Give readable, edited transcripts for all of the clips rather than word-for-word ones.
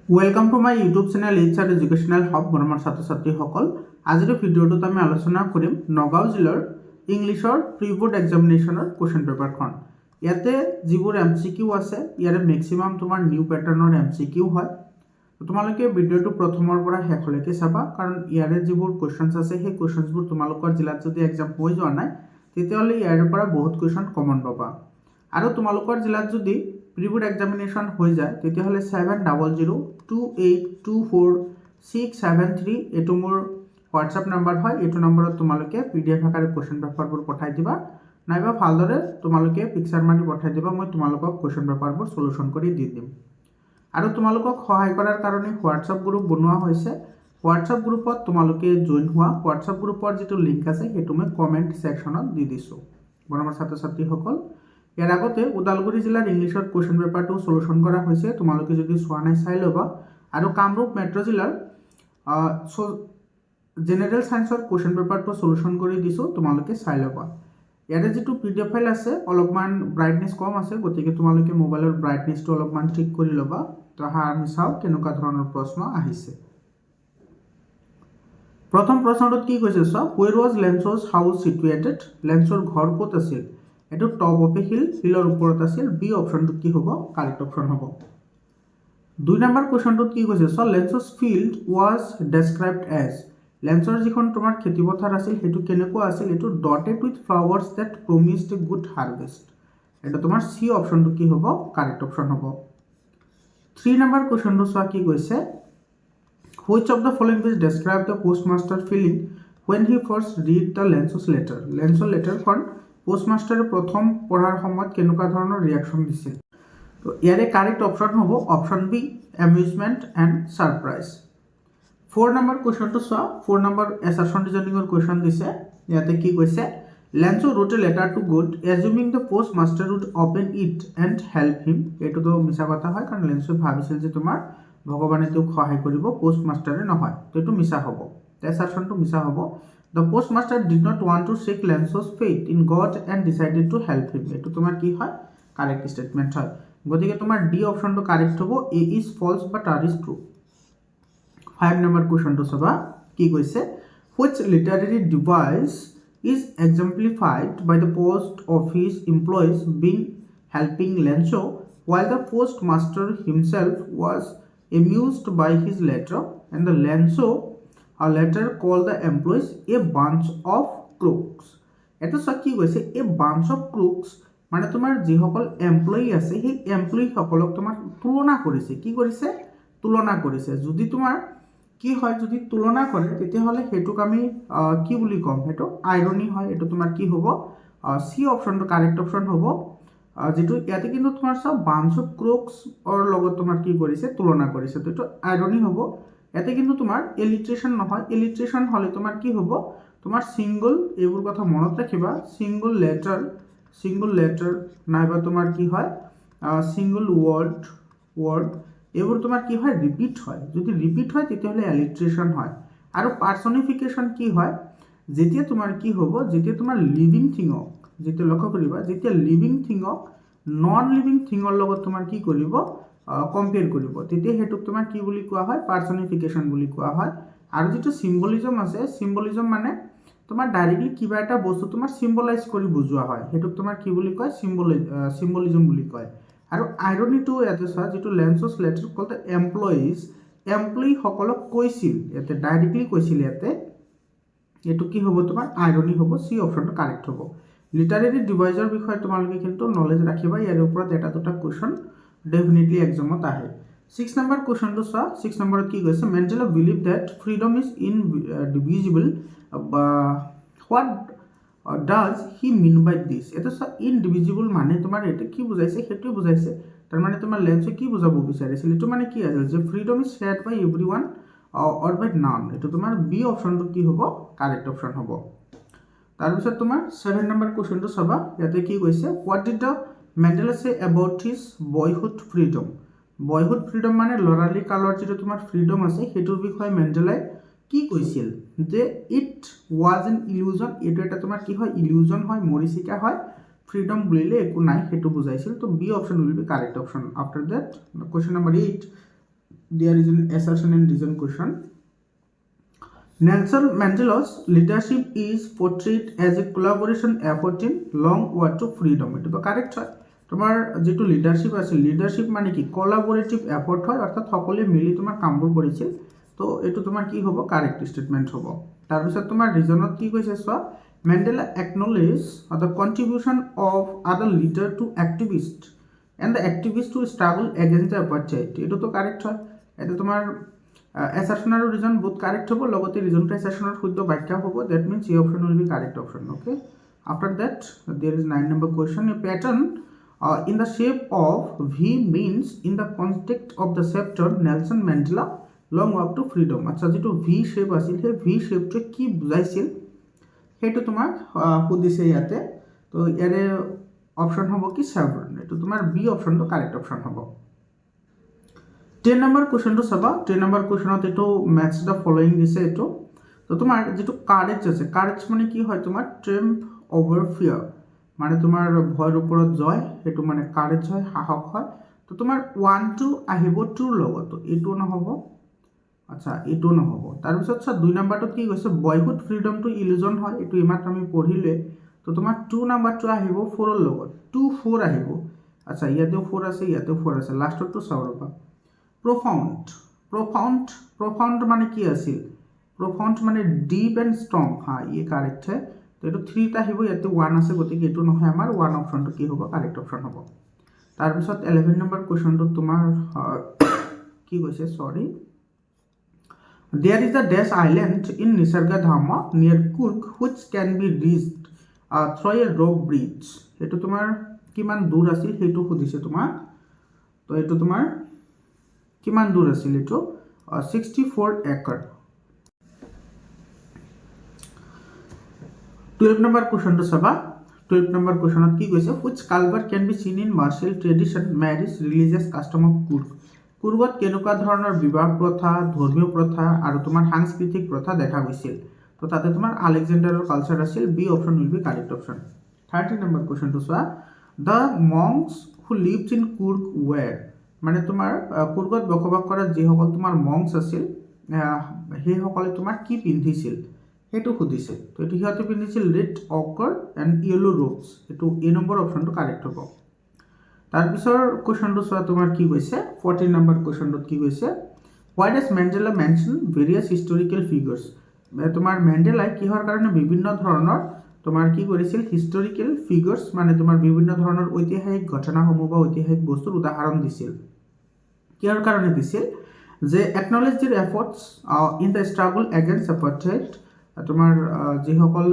Welcome to my YouTube channel HR educational হব মৰমৰ ছাত্ৰ ছাত্ৰীসকল। আজিৰ ভিডিঅ'টোত আমি আলোচনা কৰিম নগাঁও জিলাৰ ইংলিছৰ প্ৰি বোৰ্ড এক্সামিনেশ্যনৰ কুৱেশ্যন পেপাৰখন। ইয়াতে যিবোৰ MCQ আছে ইয়াৰে মেক্সিমাম তোমাৰ নিউ পেটাৰ্ণৰ MCQ হয়। তোমালোকে ভিডিঅ'টো প্ৰথমৰ পৰা শেষলৈকে চাবা, কাৰণ ইয়াৰে যিবোৰ কুৱেশ্যনছ আছে সেই কুৱেশ্যনছবোৰ তোমালোকৰ জিলাত যদি এক্সাম হৈ যোৱা নাই তেতিয়াহ'লে ইয়াৰে পৰা বহুত কুৱেশ্যন কমন পাবা। আৰু তোমালোকৰ জিলাত যদি প্ৰি বোৰ্ড এক্সামিনেশ্যন হৈ যায় তেতিয়াহ'লে 7002824673 এইটো মোৰ হোৱাটছআপ নাম্বাৰ হয়। এইটো নম্বৰত তোমালোকে PDF আকাৰে কুৱেশ্যন পেপাৰবোৰ পঠাই দিবা, নাইবা ভালদৰে তোমালোকে পিকচাৰ মাৰি পঠাই দিবা। মই তোমালোকক কুৱেশ্যন পেপাৰবোৰ সলিউশ্যন কৰি দি দিম। আৰু তোমালোকক সহায় কৰাৰ কাৰণে হোৱাটছআপ গ্ৰুপ বনোৱা হৈছে। হোৱাটছআপ গ্ৰুপত তোমালোকে জইন হোৱা। হোৱাটছআপ গ্ৰুপৰ যিটো লিংক আছে সেইটো মই কমেণ্ট ছেকশ্যনত দি দিছোঁ। মৰমৰ ছাত্ৰ ছাত্ৰীসকল, ইয়াৰ আগতে ওদালগুৰি জিলাৰ ইংলিছৰ কুৱেশ্যন পেপাৰটো সলিউশ্যন কৰা হৈছে। তোমালোকে যদি চোৱা নাই চাই ল'বা। আৰু কামৰূপ মেট্ৰ' জিলাৰ জেনেৰেল ছায়েন্সৰ কুৱেশ্যন পেপাৰটো সলিউশ্যন কৰি দিছোঁ, তোমালোকে চাই ল'বা। ইয়াৰে যিটো PDF ফাইল আছে অলপমান ব্ৰাইটনেছ কম আছে, গতিকে তোমালোকে মোবাইলৰ ব্ৰাইটনেছটো অলপমান ঠিক কৰি ল'বা। তো আমি চাওঁ কেনেকুৱা ধৰণৰ প্ৰশ্ন আহিছে। প্ৰথম প্ৰশ্নটোত কি কৈছে চোৱা, where was Lencho's house situated? লেঞ্চৰ ঘৰ ক'ত আছিল? এইটো টপ অফ এ হিল, হিলৰ ওপৰত আছিল। বি অপশ্যনটো কি হ'ব? কাৰেক্ট অপশ্যন হ'ব। 2 নম্বৰ কুৱেশ্যনটোত কি কৈছে চোৱা, Lencho's field was described as? লেঞ্চৰ যিখন তোমাৰ খেতিপথাৰ আছিল সেইটো কেনেকুৱা আছিল? এইটো dotted with flowers that promised a good harvest. এটা তোমাৰ চি অপশ্যনটো কি হ'ব? কাৰেক্ট অপশ্যন হ'ব। 3 নম্বৰ কুৱেশ্যনটো চোৱা কি কৈছে, which of the following is describe the postmaster feeling when he first read the লেঞ্চছ letter? লেঞ্চৰ লেটাৰখন পোষ্টমাষ্টাৰে প্ৰথম পঢ়াৰ সময়ত কেনেকুৱা ধৰণৰ ৰিয়াকশ্যন দিছিল? তো ইয়াৰে কাৰেক্ট অপশ্যন হ'ব option B, amusement and surprise. 4 number কুৱেশ্যনটো চোৱা, 4 নম্বৰ এছাৰশ্যন ৰিজনিঙৰ কুৱেশ্যন দিছে। ইয়াতে কি কৈছে, Lencho wrote a letter to God assuming the postmaster would open it and help him. এইটোতো মিছা কথা হয়, কাৰণ লেঞ্চে ভাবিছিল যে তোমাৰ ভগৱানে তেওঁক সহায় কৰিব, পোষ্ট মাষ্টাৰে নহয়। তো এইটো মিছা হ'ব, এছাৰশ্যনটো মিছা হ'ব। The postmaster did not want to check Lencho's faith in God and decided to help him. এইটো তোমাৰ কি হয়? কাৰেক্ট ষ্টেটমেণ্ট হয়। গতিকে তোমাৰ ডি অপশ্যনটো কাৰেক্ট হ'ব। A is false but R is true. 5 number কুৱেশ্যনটো চাবা কি কৈছে, which literary device is exemplified by the post office employees being helping Lencho while the postmaster himself was amused by his letter and the Lencho a letter called the employees a bunch of crooks? এটা চোৱা কি কৈছে, a bunch of crooks মানে তোমাৰ যিসকল employee আছে সেই এমপ্লয়ীসকলক তোমাৰ তুলনা কৰিছে। কি কৰিছে? তুলনা কৰিছে। যদি তোমাৰ কি হয়, যদি তুলনা কৰে তেতিয়াহ'লে সেইটোক আমি কি বুলি ক'ম? সেইটো আইৰনি হয়। এইটো তোমাৰ কি হ'ব? চি অপশ্যনটো কাৰেক্ট অপশ্যন হ'ব। যিটো ইয়াতে কিন্তু তোমাৰ চব বাঞ্চ অফ ক্ৰোক্সৰ লগত তোমাৰ কি কৰিছে? তুলনা কৰিছে। তো এইটো আইৰনি হ'ব। ইয়াতে কিন্তু তোমাৰ এলিট্ৰেশ্যন নহয়। এলিট্ৰেশ্যন হ'লে তোমাৰ কি হ'ব? তোমাৰ ছিংগল, এইবোৰ কথা মনত ৰাখিবা, ছিংগল লেটাৰ নাইবা তোমাৰ কি হয় ছিংগল ৱৰ্ড এইবোৰ তোমাৰ কি হয়? ৰিপিট হয়। যদি ৰিপিট হয় তেতিয়াহ'লে এলিট্ৰেশ্যন হয়। আৰু পাৰ্চনিফিকেশ্যন কি হয়? যেতিয়া তোমাৰ কি হ'ব? যেতিয়া তোমাৰ লিভিং থিঙক, যেতিয়া লক্ষ্য কৰিবা, যেতিয়া লিভিং থিঙক নন লিভিং থিঙৰ লগত তোমাৰ কি কৰিব? কম্পেয়াৰ কৰিব, তেতিয়া সেইটোক তোমাৰ কি বুলি কোৱা হয়? পাৰ্চনিফিকেশ্যন বুলি কোৱা হয়। আৰু যিটো চিম্বলিজম আছে, চিম্বলিজম মানে তোমাৰ ডাইৰেক্টলি কিবা এটা বস্তু তোমাৰ চিম্বলাইজ কৰি বুজোৱা হয়, সেইটোক তোমাৰ কি বুলি কয়? চিম্বলিজম বুলি কয়। আৰু আইৰনিটো ইয়াতে চোৱা, যিটো লেঞ্চছ লেটাৰ কল দ্য এমপ্লয়ীসকলক কৈছিল, ইয়াতে ডাইৰেক্টলি কৈছিল, ইয়াতে এইটো কি হ'ব? তোমাৰ আইৰনি হ'ব। চি অপশ্যনটো কাৰেক্ট হ'ব। লিটাৰেৰী ডিভাইজৰ বিষয়ে তোমালোকে কিন্তু নলেজ ৰাখিবা। ইয়াৰ ওপৰত এটা দুটা কুৱেশ্যন ডেফিনেটলি এক্সামত আহে। 6 নম্বৰ কুৱেশ্যনটো চোৱা। 6 নম্বৰত কি কৈছে, Mandela believe that freedom is indivisible, what does he mean by this? এটা চোৱা, ইনডিভিজিবল মানে তোমাৰ এইটো কি বুজাইছে? সেইটোৱে বুজাইছে। তাৰমানে তোমাৰ লেঞ্চে কি বুজাব বিচাৰিছিল? এইটো মানে কি আছিল? যে freedom is shared by every one or by none. এইটো তোমাৰ বি অপশ্যনটো কি হ'ব? কাৰেক্ট অপশ্যন হ'ব। তাৰপিছত তোমাৰ 7 নম্বৰ কুৱেশ্যনটো চাবা। ইয়াতে কি কৈছে, হোৱাট ডিড দ্য মেণ্ডেলা চে about his boyhood freedom? Boyhood freedom মানে ল'ৰালি কালৰ যিটো তোমাৰ ফ্ৰীডম আছে সেইটোৰ বিষয়ে মেণ্ডেলাই কি কৈছিল? যে ইট ৱাজ এন ইলিউজন। এইটো এটা তোমাৰ কি হয়? ইলিউজন হয়, মৰিচিকা হয়। ফ্ৰীডম বুলিলে একো নাই, সেইটো বুজাইছিল। তো B option will be correct option. After that question number 8, there is an assertion and reason question. Nelson Mandela's leadership is portrayed as a collaboration effort in long war to freedom. এটা তো correct হয়। তোমার যেটো leadership আছে, leadership মানে কি collaborative effort হয়, অর্থাৎ সকলে মিলি তোমাৰ কামবোৰ কৰিছিল। তো এইটো তোমাৰ কি হ'ব, কাৰেক্ট স্টেটমেন্ট হ'ব। তাৰপিছত তোমাৰ ৰিজনত কি কৈছে চোৱা, Mandela acknowledge the contribution of other leader to activist and the activist to struggle against the apartheid. এইটো তো কাৰেক্ট হয়। এটা তোমাৰ assertion আৰু reason both correct হ'ব, লগতে reason to assertion ৰ শুদ্ধ ব্যাখ্যা হ'ব। that means a option will be correct option. Okay, after that there is 9 number question. A pattern in the shape of V means in the context of the chapter Nelson Mandela long walk to freedom. আচ্ছা, যেটো V shape আছিল, সেই V shape টো কি বুজাইছিল সেইটো তোমাক সুধিছে ইয়াতে। তো ইয়াৰে অপশন হ'ব কি chevron। এইটো তোমাৰ B অপশন তো কাৰেক্ট অপশন হ'ব। 10 নম্বৰ কুৱেশ্যনটো চাবা। 10 নম্বৰ কুৱেশ্যনত এইটো মেথছ দ্য ফলোইং দিছে এইটো। তো তোমাৰ যেটো কাৰেজ আছে, কাৰেজ মানে কি হয়, তোমাৰ ট্ৰেম্প অভাৰ ফিয়াৰ, মানে তোমাৰ ভয়ৰ ওপৰত জয়, সেইটো মানে কাৰেজ হয়, সাহস হয়। তো তোমাৰ 1 2 আহিব 2 লগত, এইটো নহ'ব। আচ্ছা, এইটো নহ'ব। তাৰপিছত চা 2 নম্বৰটো কি কৈছে, বয়হুড ফ্ৰীডমটো ইলুজন হয়, এইটো ইমাত্ৰ আমি পঢ়িলে। তো তোমাৰ 2 নম্বৰটো আহিব 4 ৰ লগত, 2 4 আহিব। আচ্ছা, ইয়াতেও 4 আছে, ইয়াতেও 4 আছে, লাষ্টৰটো চাওঁ ৰ'বা। profound মানে কি আছিল, profound মানে deep and strong। হ্যাঁ, ये কারেক্ট है। তো এইটো 3 টা আহিব, ইয়াতে 1 আছে, গতিকে এইটো নহয় আমাৰ 1 অপশনটো কি হ'ব, কাৰেক্ট অপশন হ'ব। তাৰপিছত 11 নম্বৰ কুৱেশ্যনটো তোমাৰ কি কৈছে, সৰি, there is a dash island in Nisargadaama near Kurg which can be reached through a rope bridge। এইটো তোমাৰ কিমান দূৰ আছিল সেইটো সুধিছে তোমাক। তো এইটো তোমাৰ কিমান দূৰ আছিল, এইটো 64 একৰ। 12 নম্বৰ কুৱেশ্যনটো চাবা। 12 নম্বৰ কুৱেশ্যনত কি কৈছে, which culture can be seen in martial tradition, marriage, religious custom of Kurg। কুৰ্গত কেনেকুৱা ধৰণৰ বিবাহ প্ৰথা, ধৰ্মীয় প্ৰথা আৰু তোমাৰ সাংস্কৃতিক প্ৰথা দেখা গৈছিল। তো তাতে তোমাৰ আলেকজেণ্ডাৰৰ কালচাৰ আছিল। B option will be correct option. 13 number কুৱেশ্যনটো চোৱা, the monks who lived in Coorg were, মানে তোমাৰ কুৰ্গত বসবাস কৰা যিসকল তোমাৰ মংস আছিল, সেইসকলে তোমাৰ কি পিন্ধিছিল সেইটো সুধিছে। তো এইটো সিহঁতে পিন্ধিছিল ৰেড অকৰ এণ্ড য়েলো ৰোবছ। এইটো এ নম্বৰ অপশ্যনটো কাৰেক্ট হ'ব। তাৰপিছৰ কুৱেশ্যনটো চোৱা, তোমাৰ কি কৈছে, 14 নম্বৰ কুৱেশ্যনটোত কি কৈছে, why does Mandela mention various historical figures. তোমাৰ মেণ্ডেলাই কিহৰ কাৰণে বিভিন্ন ধৰণৰ তোমাৰ কি কৰিছিল, হিষ্টৰিকেল ফিগাৰ্ছ মানে তোমাৰ বিভিন্ন ধৰণৰ ঐতিহাসিক ঘটনাসমূহ বা ঐতিহাসিক বস্তুৰ উদাহৰণ দিছিল। কিহৰ কাৰণে দিছিল, যে acknowledge their efforts in the struggle against apartheid, তোমাৰ যিসকল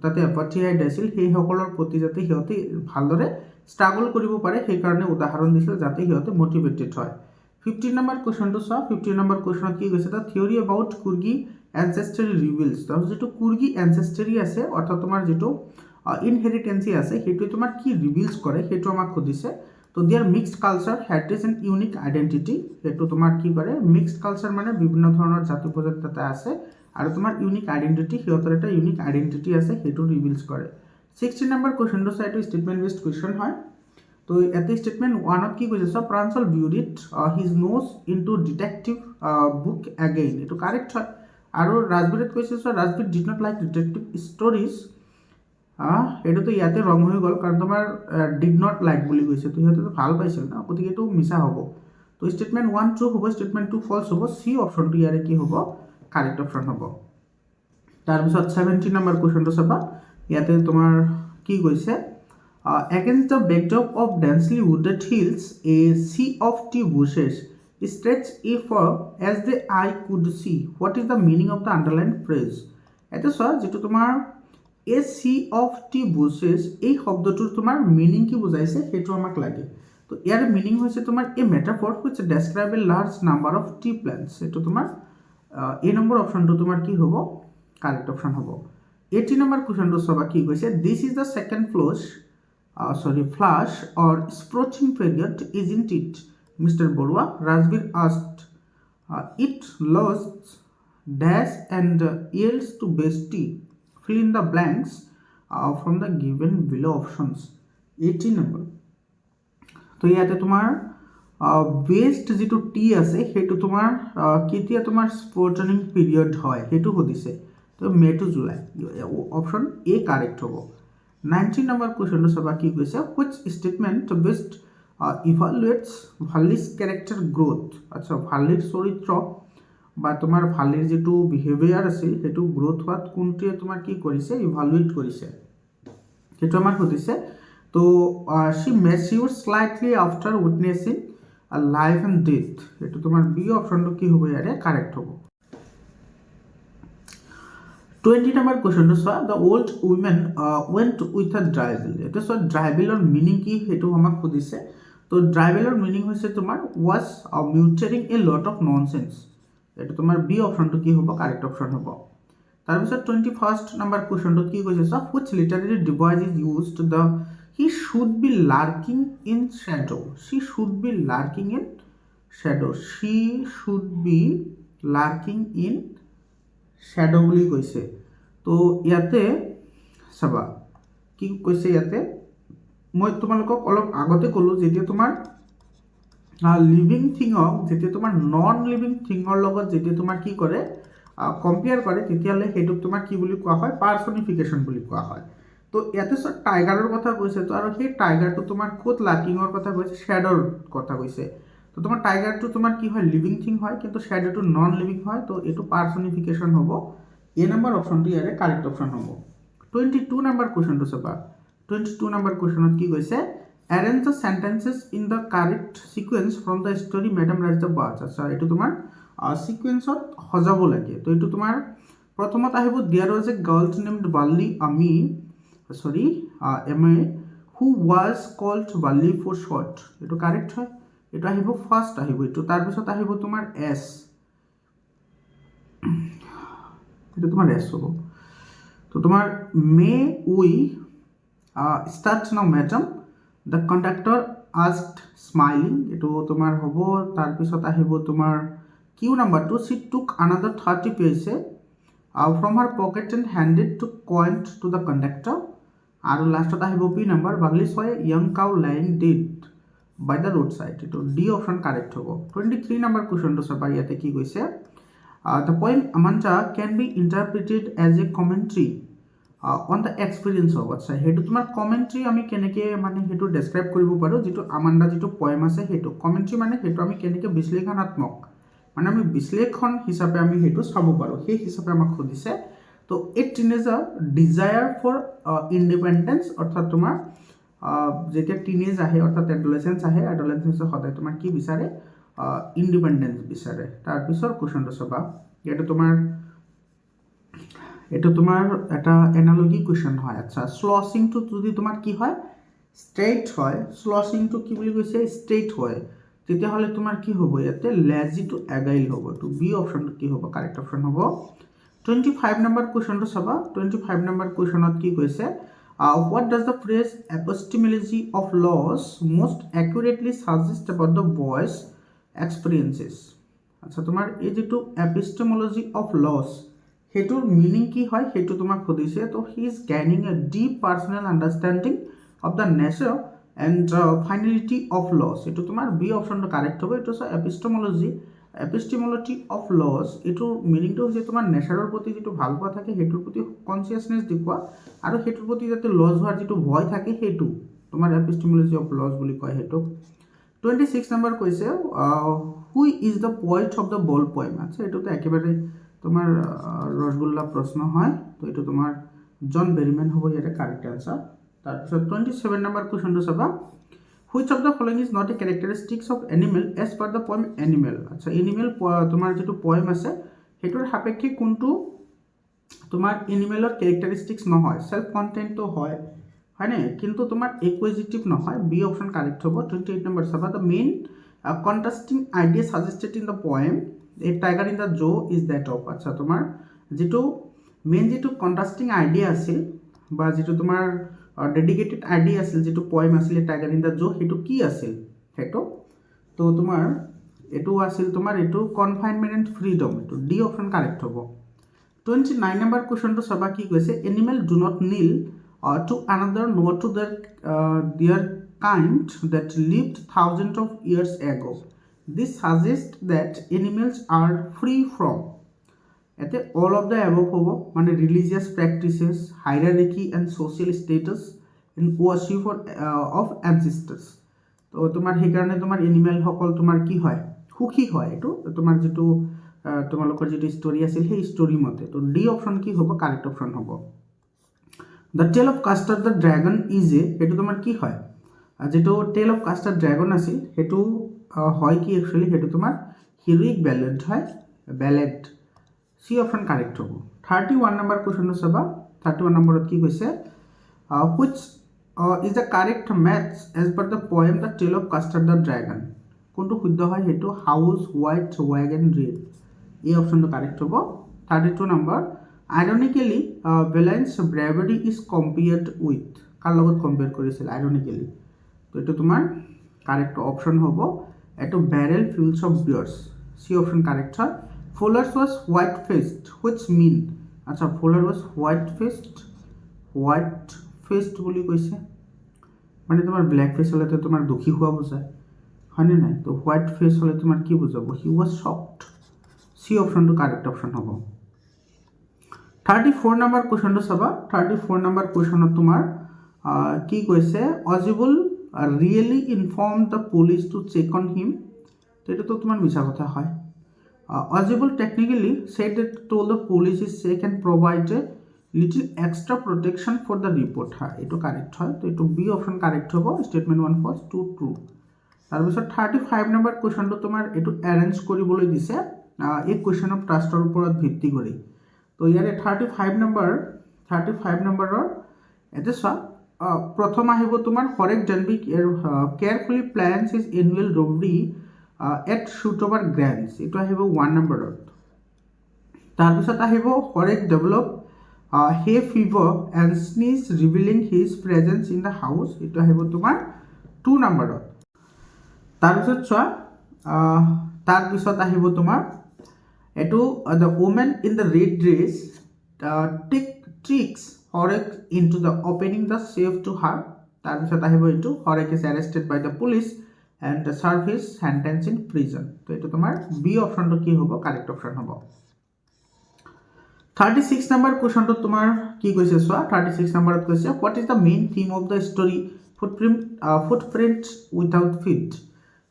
তাতে এপাৰ্থাইড আছিল সেইসকলৰ প্ৰতি যাতে সিহঁতে ভালদৰে ষ্ট্ৰাগল কৰিব পাৰে, সেইকাৰণে উদাহৰণ দিছিল, যাতে সিহঁতে মটিভেটেড হয়। 15 নম্বৰ কুৱেশ্যনটো চোৱা। 15 নম্বৰ কুৱেশ্যনত কি কৈছে, দ্য থিয়ৰী এবাউট কুৰ্গী এনচেষ্টৰী ৰিভিলছ। তাৰপিছত যিটো কুৰ্গী এনচেষ্টৰী আছে, অৰ্থাৎ তোমাৰ যিটো ইনহেৰিটেঞ্চি আছে, সেইটোৱে তোমাৰ কি ৰিভিলছ কৰে সেইটো আমাক সুধিছে। তো দিয়াৰ mixed culture heritage and unique identity, সেইটো তোমাৰ কি কৰে, মিক্সড কালচাৰ মানে বিভিন্ন ধৰণৰ জাতি প্ৰজাতি তাতে আছে, আৰু তোমাৰ ইউনিক আইডেণ্টিটি, সিহঁতৰ এটা ইউনিক আইডেণ্টিটি আছে, সেইটো ৰিভিলছ কৰে। 16 নম্বৰ কুৱেশ্যনটো চাই, এইটো ষ্টেটমেণ্ট বেছড কুৱেশ্যন হয়। তো ইয়াতে ষ্টেটমেণ্ট 1ত কি কৈছে, so' Pranjal viewed it his nose into detective book again. এইটো কাৰেক্ট হয়। আৰু ৰাজবীৰত কৈছে, so' Rajbir did not like detective stories. এইটোতো ইয়াতে ৰং হৈ গ'ল, কাৰণ তোমাৰ ডিড নট লাইক বুলি কৈছে, তো সিহঁতেতো ভাল পাইছিল ন, গতিকে এইটো মিছা হ'ব। তো ষ্টেটমেণ্ট 1 ট্ৰু হ'ব, ষ্টেটমেণ্ট 2 ফল্ছ হ'ব। চি অপশ্যনটো ইয়াৰে কি হ'ব, কাৰেক্ট অপশ্যন হ'ব। তাৰপিছত 17 নম্বৰ কুৱেশ্যনটো চাবা। ইয়াতে তোমাৰ কি কৈছে, against the backdrop of densely wooded hills, a sea of tea bushes stretched far as the eye could see. What is the meaning of the underlined phrase? এটা চোৱা, যিটো তোমাৰ এ sea of tea bushes, এই শব্দটোৰ তোমাৰ meaning কি বুজাইছে সেইটো আমাক লাগে। তো ইয়াৰ মিনিং হৈছে তোমাৰ এ metaphor which describe a large number of tea plants। এইটো তোমাৰ এ নম্বৰ অপশ্যনটো তোমাৰ কি হ'ব, কাৰেক্ট অপশ্যন হ'ব। 18 নম্বৰ কুৱেশ্যনটো চাবা, কি কৈছে, this is the second flush or sproaching period, isn't it, Mr. Borua? Rajbir asked. It lost dash and yields to base tea. Fill in the blanks from the given below options. 18 number. তো ইয়াতে তোমাৰ best যিটো T আছে সেইটো তোমাৰ কেতিয়া তোমাৰ স্পৰ্টনিং period হয় সেইটো সুধিছে তো May to July option A correct হ'ব 19 নম্বৰ কুৱেশ্যনটো চাবা কি কৈছে which statement best evaluates Valli's character growth আচ্ছা ভালিৰ চৰিত্ৰ বা তোমাৰ ভালিৰ যিটো বিহেভিয়াৰ আছিল সেইটো গ্ৰোথ হোৱাত কোনটোৱে তোমাৰ কি কৰিছে ইভালুৱেট কৰিছে সেইটো আমাক সুধিছে তো she matured slightly after witnessing a life and death এইটো তোমাৰ বি অপশ্যনটো কি হ'ব ইয়াৰে কাৰেক্ট হ'ব 20 নম্বৰ কুৱেশ্যনটো চোৱা the old women went with a dry bill এইটো চোৱা ড্ৰাই বিলৰ মিনিং কি সেইটো আমাক সুধিছে তো ড্ৰাই বিলৰ মিনিং হৈছে তোমাৰ was muttering a lot of nonsense এইটো তোমাৰ বি অপশ্যনটো কি হ'ব কাৰেক্ট অপশ্যন হ'ব তাৰপিছত 21st নম্বৰ কুৱেশ্যনটোত কি কৈছে চোৱা which literary device is used the he should be lurking in shadow she should be lurking in shadow she should be lurking in shadow বুলি কৈছে তো ইয়াতে চাবা কি কৈছে ইয়াতে মই তোমালোকক অলপ আগতে ক'লোঁ যেতিয়া তোমাৰ লিভিং থিঙক যেতিয়া তোমাৰ নন লিভিং থিঙৰ লগত যেতিয়া তোমাৰ কি কৰে কম্পেয়াৰ কৰে তেতিয়াহ'লে সেইটোক তোমাৰ কি বুলি কোৱা হয় পাৰ্চনিফিকেশ্যন বুলি কোৱা হয় তো ইয়াতে চোৱা টাইগাৰৰ কথা কৈছে তো আৰু সেই টাইগাৰটো তোমাৰ ক'ত লাৰ্কিঙৰ কথা কৈছে শ্বেডোৰ কথা কৈছে তো তোমাৰ টাইগাৰটো তোমাৰ কি হয় লিভিং থিং হয় কিন্তু শ্বেডোটো নন লিভিং হয় তো এইটো পাৰ্চনিফিকেশ্যন হ'ব এ নম্বৰ অপশ্যনটো ইয়াৰে কাৰেক্ট অপশ্যন হ'ব 22 নম্বৰ কুৱেশ্যনটো চাবা 22 নম্বৰ কুৱেশ্যনত কি কৈছে arrange the sentences in the correct sequence from the story madam rides the bus আচ্ছা এইটো তোমাৰ সিকুৱেঞ্চত সজাব লাগে তো এইটো তোমাৰ প্ৰথমত আহিব there was a girl named Valli আমি MA who was called Bali for short এইটো কাৰেক্ট হয় এইটো আহিব ফাৰ্ষ্ট আহিব এইটো তাৰপিছত আহিব তোমাৰ এছ এইটো তোমাৰ এছ হ'ব তো তোমাৰ মে উই ষ্টাৰ্ট নাও madam the conductor asked smiling এইটো তোমাৰ হ'ব তাৰপিছত আহিব তোমাৰ কিউ নাম্বাৰটো she took another 30 paise from her pocket and handed to coin to the conductor আৰু লাষ্টত আহিব পি নাম্বাৰ বাংলিছ হয় young cow lying dead by the road side এইটো ডি অপশ্যন কাৰেক্ট হ'ব 23 নম্বৰ কুৱেশ্যনটো চাবা ইয়াতে কি কৈছে the poem Amanda can be interpreted as a commentary on the experience of আচ্ছা সেইটো তোমাৰ কমেণ্ট্ৰি আমি কেনেকৈ মানে সেইটো ডেছক্ৰাইব কৰিব পাৰোঁ যিটো আমাণ্ডা যিটো পইম আছে সেইটো কমেণ্ট্ৰি মানে সেইটো আমি কেনেকৈ বিশ্লেষণাত্মক মানে আমি বিশ্লেষণ হিচাপে আমি সেইটো চাব পাৰোঁ সেই হিচাপে আমাক সুধিছে তো এ টিনেজাৰ ডিজায়াৰ ফৰ ইণ্ডিপেণ্ডেঞ্চ অৰ্থাৎ তোমাৰ যেতিয়া টিনেজ আহে অৰ্থাৎ এডলেচেঞ্চ আহে এডলেচেঞ্চে সদায় তোমাৰ কি বিচাৰে ইণ্ডিপেণ্ডেঞ্চ বিচাৰে তাৰপিছৰ কুৱেশ্যনটো চাবা এইটো তোমাৰ এটা এনালজি কুৱেশ্যন হয় আচ্ছা শ্লচিংটো যদি তোমাৰ কি হয় ষ্ট্ৰেইট হয় শ্লচিংটো কি বুলি কৈছে ষ্ট্ৰেইট হয় তেতিয়াহ'লে তোমাৰ কি হ'ব ইয়াতে লেজিটো এগাইল হ'ব তো বি অপশ্যনটো কি হ'ব কাৰেক্ট অপশ্যন হ'ব 25 নম্বৰ কুৱেশ্যনটো চাবা 25 নম্বৰ কুৱেশ্যনত কি কৈছে what does the phrase epistemology of loss most accurately suggest about the boys experiences আচ্ছা তোমাৰ এই যিটো এপিষ্টেমোলজি অফ লছ সেইটোৰ মিনিং কি হয় সেইটো তোমাক সুধিছে তো he is gaining a deep personal understanding of the nature and finality of loss এইটো তোমাৰ বি অপশ্যনটো কাৰেক্ট হ'ব এইটো চোৱা এপিষ্টেমোলজি অফ লছ এইটোৰ মিনিংটো হৈছে তোমাৰ নেচাৰৰ প্ৰতি যিটো ভাল পোৱা থাকে সেইটোৰ প্ৰতি কনচিয়াছনেছ দেখুওৱা আৰু সেইটোৰ প্ৰতি যাতে লছ হোৱাৰ যিটো ভয় থাকে সেইটো তোমাৰ এপিষ্টেমোলজি অফ লছ বুলি কয় সেইটো 26 নম্বৰ কৈছে হুই is the point of the ball poem আচ্ছা এইটোতো একেবাৰে তোমাৰ ৰসগোল্লা প্ৰশ্ন হয় তো এইটো তোমাৰ জন বেৰিমেন হ'ব ইয়াতে কাৰেক্ট আনচাৰ তাৰপিছত 27 নম্বৰ কুৱেশ্যনটো চাবা which of the following is not a characteristics of animal as per the poem animal আচ্ছা এনিমেল তোমাৰ যিটো পইম আছে সেইটোৰ সাপেক্ষে কোনটো তোমাৰ এনিমেলৰ কেৰেক্টাৰিষ্টিক্স নহয় সেলফ কণ্টেণ্টটো হয়নে কিন্তু তোমাৰ ইকুৱেজিটিভ নহয় বি অপশ্যন কাৰেক্ট হ'ব 28 নম্বৰ চাবা the main contrasting idea suggested in the poem a tiger in the zoo is that of আচ্ছা তোমাৰ যিটো মেইন যিটো কণ্ট্ৰাষ্টিং আইডিয়া আছিল বা যিটো তোমাৰ ডেডিকেটেড আইডিয়া আছিল যিটো পইম আছিল টাইগাৰ ইন দ্য জো সেইটো কি আছিল সেইটো তো তোমাৰ এইটো আছিল তোমাৰ এইটো কনফাইনমেণ্ট এণ্ড ফ্ৰীডম এইটো ডি অপশ্যন কাৰেক্ট হ'ব 29 নম্বৰ কুৱেশ্যনটো চাবা কি কৈছে animal do not kneel to another nor to their kind that lived thousands of years ago. This suggests that animals are free from এতে all of the above হ'ব মানে religious practices, hierarchy and social status in worship of ancestors. তো তোমাৰ সেইকাৰণে তোমাৰ animal সকল তোমাৰ কি হয় সুখী হয় এইটো তোমাৰ যেটো তোমালোকৰ যেটো ষ্টৰী আছিল সেই ষ্টৰী মতে তো ডি অপশন কি হ'ব কাৰেক্ট অপশন হ'ব দ্য টেল of caster the dragon is এইটো তোমাৰ কি হয় যেটো টেল অফ কাষ্টাৰ ড্ৰাগন আছিল সেইটো হয় কি একচুয়ালি সেইটো তোমাৰ হিৰোইক ব্যালেড হয় ব্যালেড সি অপশন কাৰেক্ট হব 31 নাম্বাৰ কোশ্চেন চাবা 31 নম্বৰত কি কৈছে which is the correct match as per the poem the tale of Castor the dragon কোনটো শুদ্ধ হয় হেতু হাউস হোয়াইট ওয়াগন রেড এই অপশনটো কারেক্ট হব 32 number ironically Valiant's bravery is compared with কার লগত কম্পেয়ার কৰিছিল ironically তো এটো তোমাৰ কারেক্ট অপশন হব এটো barrel fuels of bears C option correct হয় Fuller was white-faced, which mean আচ্ছা Fuller was white-faced বুলি কৈছে মানে তোমাৰ ব্ল্যাক ফেস হলে তো তোমাৰ দুখী হোৱা বুজায় হয়নে নাই তো হোয়াইট ফেস হলে তোমাৰ কি বুজাব হি ওয়াজ শকড সি অপশনটো কারেক্ট অপশন হ'ব 34 নাম্বার কোশ্চেনটো চাবা 34 নাম্বার কোশ্চেনত তোমাৰ কি কৈছে অজিবল really inform the police to check on him তো এটা তো তোমাৰ মিছা কথা হয় Audible technically said that told the police is safe and provide a little extra protection for the report. It correct হয় তো এটা বি অপশন কারেক্ট হ'ব স্টেটমেন্ট 1 ফলস 2 ট্ৰু তাৰপিছত 35 নম্বৰ কোশ্চনটো তোমাৰ এটো অ্যাৰেঞ্জ কৰিবলৈ দিছে এই কোশ্চন অফ ট্ৰাষ্টৰ ওপৰত ভিত্তি কৰি তো ইয়াৰে 35 নম্বৰৰ এতে চোৱা প্ৰথম আহিব তোমাৰ Horace Danby carefully plans his annual robbery at Shotover Grants it আহিব 1 নম্বৰত তাৰপিছত আহিব Horace develop hay fever and sneeze revealing his presence in the house it আহিব তোমাৰ 2 নম্বৰত তাৰপিছত চোৱা তাৰপিছত আহিব তোমাৰ এটো the woman in the red dress tricks হৰেক into the opening the safe to her তাৰপিছত আহিব এটো হৰেক is arrested by the police and serve his sentence in prison তো এটা তোমার বি অপশনটো কি হ'ব কারেক্ট অপশন হ'ব 36 নাম্বার কোশ্চনটো তোমাৰ কি কৈছে সোয়া 36 নম্বৰত কৈছে what is the main theme of the story footprints without feet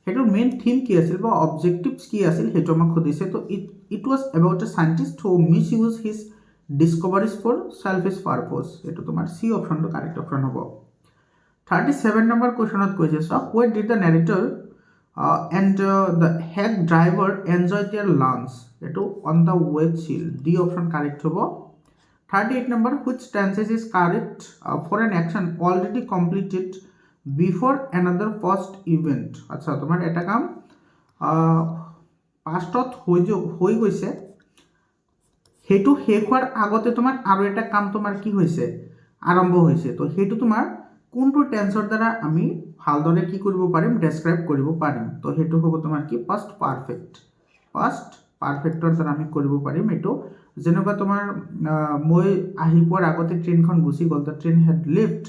হেটো মেইন থিম কি আছিল বা অবজেক্টিভস কি আছিল হেটো আমাক খুদিছে তো it was about a scientist who misuse his discoveries for selfish purpose এটা তোমার সি অপশনটো কারেক্ট অপশন হ'ব 37 number question কৈছে so where did the narrator and the head driver enjoy their lunch eto on the way chill d option correct hobo 38 number which tenses is correct for an action already completed before another past event acha tomar eta kam past hoi goise hetu hekhwar agote tomar aro eta kam tomar ki hoise আৰম্ভ হৈছে তো হেতু তোমাৰ কোনটো টেন্সৰ দ্বাৰা আমি ভালদৰে কি কৰিব পাৰিম ডেসক্ৰাইব কৰিব পাৰিম তো হেতু হ'ব তোমাৰ কি পাস্ট পাৰফেক্টৰ দ্বাৰা আমি কৰিব পাৰিম এটো যেনেকুৱা তোমাৰ মই আহি পোৱাৰ আগতে ট্ৰেইনখন গুচি গ'ল the train head lift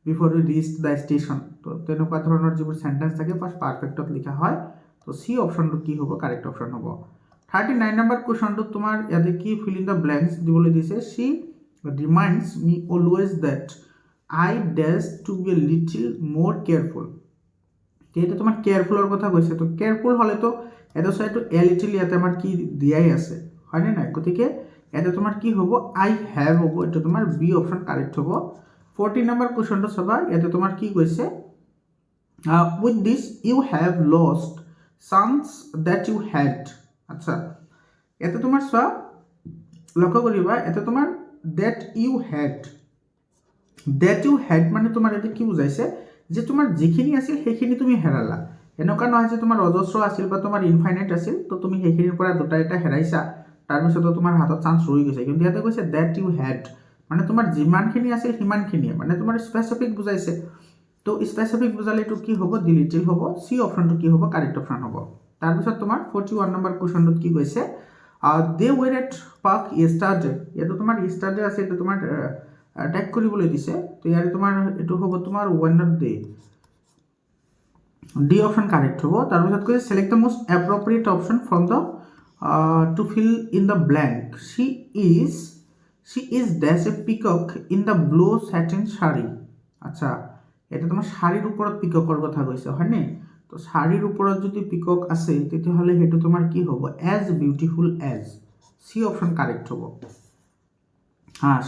before we reached the station তো তেনেকুৱা ধৰণৰ যিবোৰ সেন্টেন্স থাকে পাস্ট পারফেক্টত লিখা হয় তো সি অপশনটো কি হ'ব কারেক্ট অপশন হ'ব 39 নম্বৰ কোশ্চনটো তোমাৰ ইয়াতে কি ফিল ইন দ্য ব্ল্যাঙ্কস দিবলৈ দিছে সি reminds me always that I dash to be a little more careful এটা তোমার কেয়াৰফুলৰ কথা কৈছে তো কেয়াৰফুল হলে তো এটা সাইটো a little ইয়াতে আমাৰ কি দিয়াই আছে হয়নে নাই গতিকে এটা তোমাৰ কি হ'ব I have হ'ব এটা তোমাৰ বি অপশন কাৰেক্ট হ'ব 40 নম্বৰ কোশ্চনটো চাবা ইয়াতে তোমাৰ কি কৈছে with this you have lost sons that you had আচ্ছা এটা তোমাৰ চোৱা লক্ষ্য কৰিবা এটা তোমাৰ that you had মানে তোমাৰ এটা কি বুজাইছে যে তোমাৰ যিখিনি আছিল সেইখিনি তুমি হেৰালা এনেকুৱা নহয় যে তোমাৰ অজস্ৰ আছিল বা তোমাৰ ইনফাইনাইট আছিল তো তুমি সেইখিনিৰ পৰা দুটা এটা হেৰাইছা তাৰ পিছত তোমাৰ হাতত চান্স ৰৈ গৈছে কিন্তু ইয়াতে কৈছে that you had মানে তোমাৰ যিমানখিনি আছিল সিমানখিনি মানে তোমাৰ স্পেসিফিক বুজাইছে তো স্পেসিফিক বুজালে এটো কি হ'ব ডিলিটেল হ'ব সি অপশনটো কি হ'ব কারেক্ট অপশন হ'ব তাৰ পিছত তোমাৰ 41 নম্বৰ কোশ্চনটোত কি কৈছে they were at park yesterday এটো তোমাৰ yesterday আছে এটো তোমাৰ ট্যাগ কৰিবলৈ দিছে তো ইয়াৰে তোমাৰ এটো হ'ব তোমাৰ one of day D option correct হ'ব। তাৰপিছত কৈছে select the most appropriate option from the to fill in the blank. She is dash a peacock in the blue satin sari. আচ্ছা, এটা তোমাৰ শাড়ীৰ ওপৰত পিককৰ কথা কৈছে হয়নে? তো শাড়ীৰ ওপৰত যদি পিকক আছে তেতিয়াহ'লে সেইটো তোমাৰ কি হ'ব? As beautiful as. C option correct হ'ব।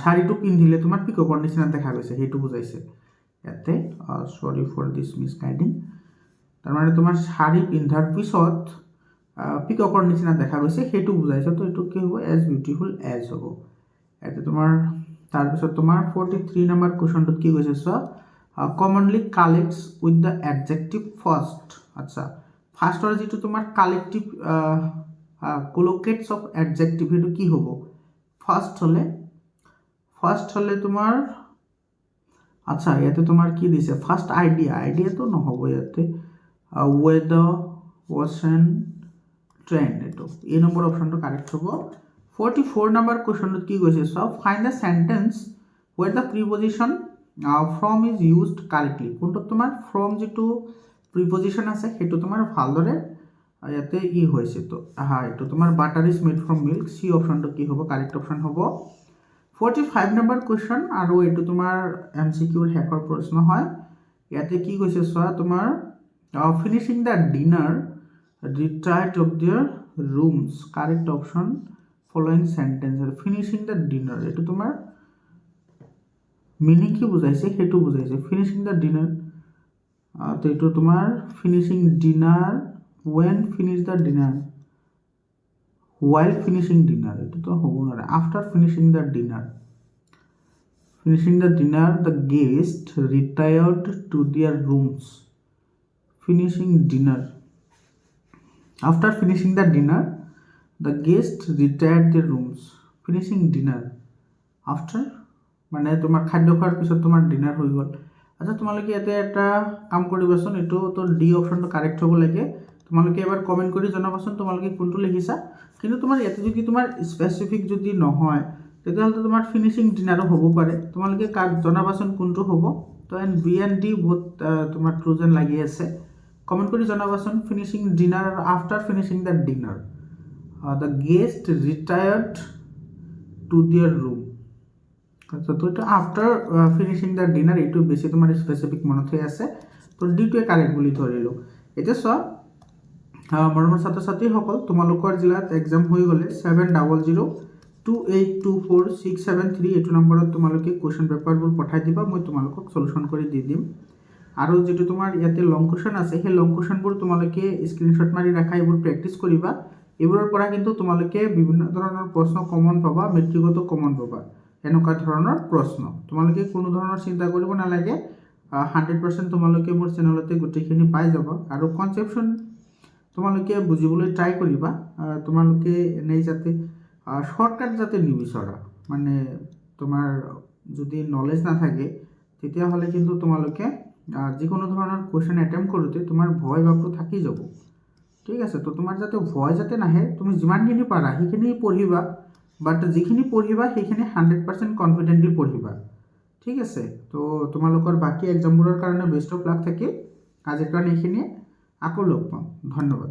শাড়ীটো পিন্ধিলে তোমাৰ পিককৰ নিচিনা দেখা গৈছে সেইটো বুজাইছে ইয়াতে। সৰি ফৰ দিছ মিছগাইডিং। তাৰমানে তোমাৰ শাড়ী পিন্ধাৰ পিছত পিককৰ নিচিনা দেখা গৈছে সেইটো বুজাইছে। তো এইটো কি হ'ব? এজ বিউটিফুল এজ হ'ব ইয়াতে তোমাৰ। তাৰপিছত তোমাৰ 43 নম্বৰ কুৱেশ্যনটোত কি কৈছে চোৱা, commonly collects with the adjective first. আচ্ছা, ফাৰ্ষ্টৰ যিটো তোমাৰ কালেক্টিভ কলোকেটছ অফ এডজেক্টিভ সেইটো কি হ'ব? ফাৰ্ষ্ট হ'লে তোমাৰ আচ্ছা ইয়াতে তোমাৰ কি দিছে? ফাৰ্ষ্ট আইডিয়াটো নহ'ব ইয়াতে। ৱেডাৰ ওয়াচন ট্ৰেণ্ড, এইটো এই নম্বৰ অপশ্যনটো কাৰেক্ট হ'ব। 44 নম্বৰ কুৱেশ্যনটোত কি কৈছে চোৱা, find the sentence ৱেৰ the preposition from is used correctly. কোনটোত তোমাৰ ফ্ৰম যিটো প্ৰিপজিশ্যন আছে সেইটো তোমাৰ ভালদৰে ইয়াতে হৈছে। তো এইটো তোমাৰ butter is made from milk. C অপশ্যনটো কি হ'ব? কাৰেক্ট অপশ্যন হ'ব। 45 নম্বৰ কুৱেশ্যন, আৰু এইটো তোমাৰ MCQৰ শেষৰ প্ৰশ্ন হয়। ইয়াতে কি কৈছে চোৱা, তোমাৰ finishing the dinner retired of their rooms. Correct option following sentence. Finishing the dinner এইটো তোমাৰ মিনিং কি বুজাইছে সেইটো বুজাইছে। ফিনিচিং দ্য ডিনাৰ, তো এইটো তোমাৰ finishing dinner, when finish the dinner, while finishing dinner, এটাতো হ'ব নোৱাৰে। after finishing the dinner, the guest retired to their rooms. finishing dinner, after finishing the dinner the guest retired their rooms. finishing dinner after মানে তোমাৰ খাদ্য খোৱাৰ পিছত তোমাৰ dinner হৈ গ'ল। আচ্ছা, তোমালোকে ইয়াতে এটা কাম কৰিবাচোন, এইটো তো ডি অপশ্যনটো কাৰেক্ট হ'ব লাগে। তোমালোকে এবাৰ কমেণ্ট কৰি জনাবাচোন তোমালোকে কোনটো লিখিছা। কিন্তু তোমাৰ ইয়াতে যদি তোমাৰ স্পেচিফিক যদি নহয় তেতিয়াহ'লে তোমাৰ ফিনিচিং ডিনাৰো হ'ব পাৰে। তোমালোকে জনাবাচোন কোনটো হ'ব। তো বি এণ্ড ডি বহুত তোমাৰ ট্ৰু যেন লাগি আছে। কমেণ্ট কৰি জনাবাচোন। ফিনিচিং ডিনাৰ আৰু after finishing the dinner the guest retired two দিয়াৰ ৰুম। আচ্ছা, তো এইটো আফটাৰ ফিনিচিং দ্য ডিনাৰ, এইটো বেছি তোমাৰ স্পেচিফিক মনত হৈ আছে। তো ডিটোৱে কাৰেক্ট বুলি ধৰিলোঁ। এতিয়া চোৱা, মৰমৰ ছাত্ৰ ছাত্ৰীসকল, তোমালোকৰ জিলাত এক্সাম হৈ গ'লে 7002824673 এইটো নম্বৰত তোমালোকে কুৱেশ্যন পেপাৰবোৰ পঠাই দিবা, মই তোমালোকক চলিউশ্যন কৰি দি দিম। আৰু যিটো তোমাৰ ইয়াতে লং কুৱেশ্যন আছে সেই লং কুৱেশ্যনবোৰ তোমালোকে স্ক্ৰীনশ্বট মাৰি ৰাখা, এইবোৰ প্ৰেক্টিছ কৰিবা। এইবোৰৰ পৰা কিন্তু তোমালোকে বিভিন্ন ধৰণৰ প্ৰশ্ন কমন পাবা, মেট্ৰিকতো কমন পাবা। এনেকুৱা ধৰণৰ প্ৰশ্ন তোমালোকে কোনো ধৰণৰ চিন্তা কৰিব নালাগে। 100% তোমালোকে মোৰ চেনেলতে গোটেইখিনি পাই যাবা। আৰু কনচেপশ্যন তোমালোকে বুজিবলৈ ট্ৰাই কৰিবা। তোমালোকে এনেই যাতে শ্বৰ্টকাট যাতে নিবিচৰা, মানে তোমাৰ যদি নলেজ নাথাকে তেতিয়াহ'লে কিন্তু তোমালোকে যিকোনো ধৰণৰ কুৱেশ্যন এটেম্প কৰোঁতে তোমাৰ ভয় ভাৱটো থাকি যাব। ঠিক আছে, তো তোমাৰ যাতে ভয় যাতে নাহে, তুমি যিমানখিনি পাৰা সেইখিনি পঢ়িবা, বাট যিখিনি পঢ়িবা সেইখিনি 100% কনফিডেণ্টলি পঢ়িবা। ঠিক আছে, তো তোমালোকৰ বাকী এক্সামবোৰৰ কাৰণে বেষ্ট অফ লাক থাকিল। আজিৰ কাৰণে এইখিনিয়ে, আকৌ লগ পাম। ধন্যবাদ।